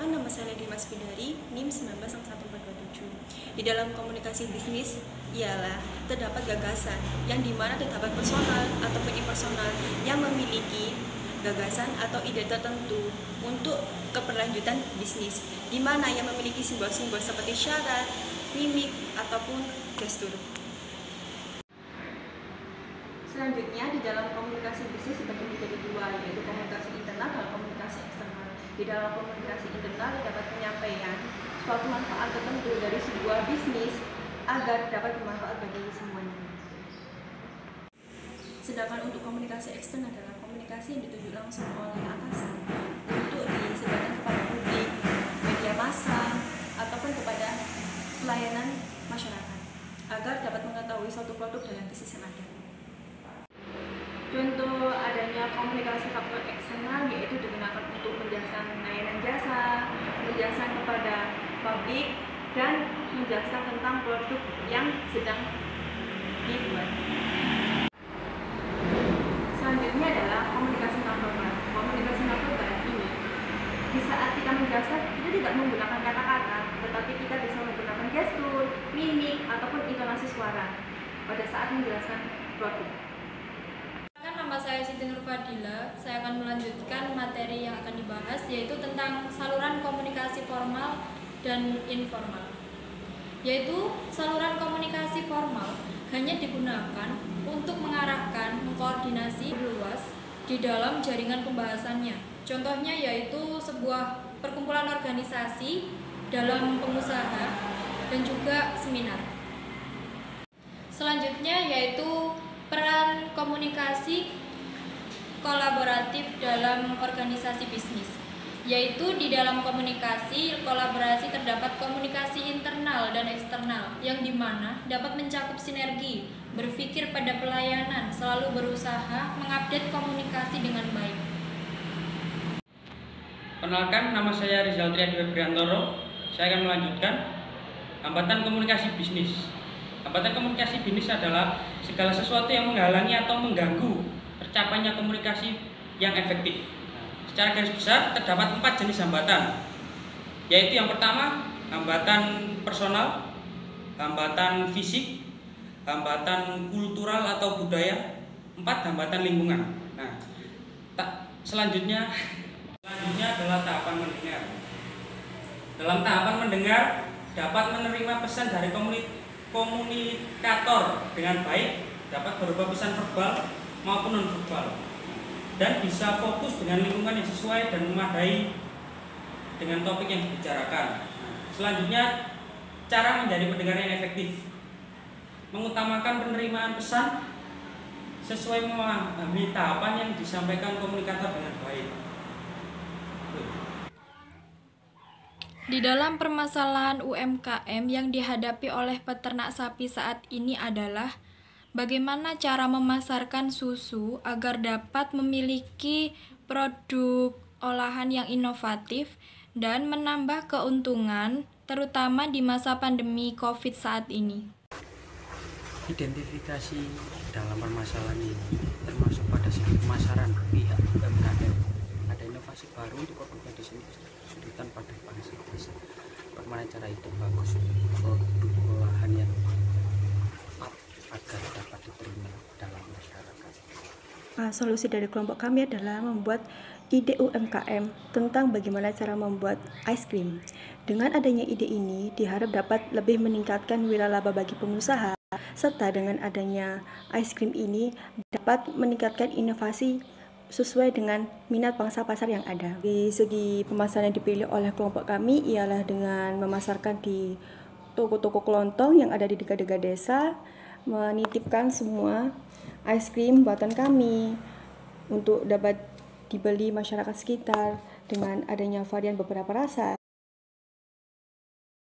Perkenalkan, nama saya Dimas Bidari, NIM 191427. Di dalam komunikasi bisnis ialah terdapat gagasan yang dimana terdapat personal ataupun impersonal yang memiliki gagasan atau ide tertentu untuk keberlanjutan bisnis, di mana yang memiliki simbol-simbol seperti syarat, mimik, ataupun gestur. Selanjutnya, di dalam komunikasi bisnis dibagi menjadi dua, yaitu komunikasi internal dan komunikasi eksternal. Di dalam komunikasi internal dapat menyampaikan suatu manfaat tertentu dari sebuah bisnis agar dapat bermanfaat bagi semuanya. Sedangkan untuk komunikasi eksternal adalah komunikasi yang ditunjuk langsung oleh atasan untuk disebarkan kepada publik, media massa, ataupun kepada pelayanan masyarakat agar dapat mengetahui suatu produk dalam bisnis yang ada. Contoh adanya komunikasi faktor eksternal yaitu digunakan untuk menjelaskan layanan jasa, menjelaskan kepada publik, dan menjelaskan tentang produk yang sedang dibuat. Selanjutnya adalah komunikasi nonverbal. Komunikasi nonverbal ini di saat kita menjelaskan, kita tidak menggunakan kata-kata, tetapi kita bisa menggunakan gestur, mimik, ataupun intonasi suara pada saat menjelaskan produk. Nama saya Siti Nur Fadila. Saya akan melanjutkan materi yang akan dibahas, yaitu tentang saluran komunikasi formal dan informal. Yaitu saluran komunikasi formal hanya digunakan untuk mengarahkan, mengkoordinasi luas di dalam jaringan pembahasannya. Contohnya yaitu sebuah perkumpulan organisasi dalam pengusaha dan juga seminar. Selanjutnya yaitu peran komunikasi kolaboratif dalam organisasi bisnis, yaitu di dalam komunikasi kolaborasi terdapat komunikasi internal dan eksternal yang dimana dapat mencakup sinergi, berpikir pada pelayanan, selalu berusaha mengupdate komunikasi dengan baik. Perkenalkan, nama saya Rizal Triadi Febriantoro. Saya akan melanjutkan hambatan komunikasi bisnis. Hambatan komunikasi bisnis adalah segala sesuatu yang menghalangi atau mengganggu tercapainya komunikasi yang efektif. Secara garis besar terdapat 4 jenis hambatan, yaitu yang pertama hambatan personal, hambatan fisik, hambatan kultural atau budaya, 4 hambatan lingkungan. Nah, selanjutnya adalah tahapan mendengar. Dalam tahapan mendengar dapat menerima pesan dari komunikator dengan baik, dapat berupa pesan verbal maupun non-verbal, dan bisa fokus dengan lingkungan yang sesuai dan memadai dengan topik yang dibicarakan. Selanjutnya, cara menjadi pendengar yang efektif, mengutamakan penerimaan pesan sesuai memahami tahapan yang disampaikan komunikator dengan baik. Di dalam permasalahan UMKM yang dihadapi oleh peternak sapi saat ini adalah bagaimana cara memasarkan susu agar dapat memiliki produk olahan yang inovatif dan menambah keuntungan, terutama di masa pandemi COVID saat ini. Identifikasi dalam permasalahan ini termasuk pada segi pemasaran pihak UMKM. Ada inovasi baru untuk produk medis ini kesulitan pada pasar. Bagaimana cara itu bagus produk olahan yang agar dapat diterima dalam masyarakat. Solusi dari kelompok kami adalah membuat ide UMKM tentang bagaimana cara membuat ice cream. Dengan adanya ide ini diharap dapat lebih meningkatkan wiralaba bagi pengusaha, serta dengan adanya ice cream ini dapat meningkatkan inovasi sesuai dengan minat pangsa pasar yang ada. Di segi pemasaran yang dipilih oleh kelompok kami ialah dengan memasarkan di toko-toko kelontong yang ada di dekat-dekat desa, menitipkan semua ice cream buatan kami untuk dapat dibeli masyarakat sekitar dengan adanya varian beberapa rasa.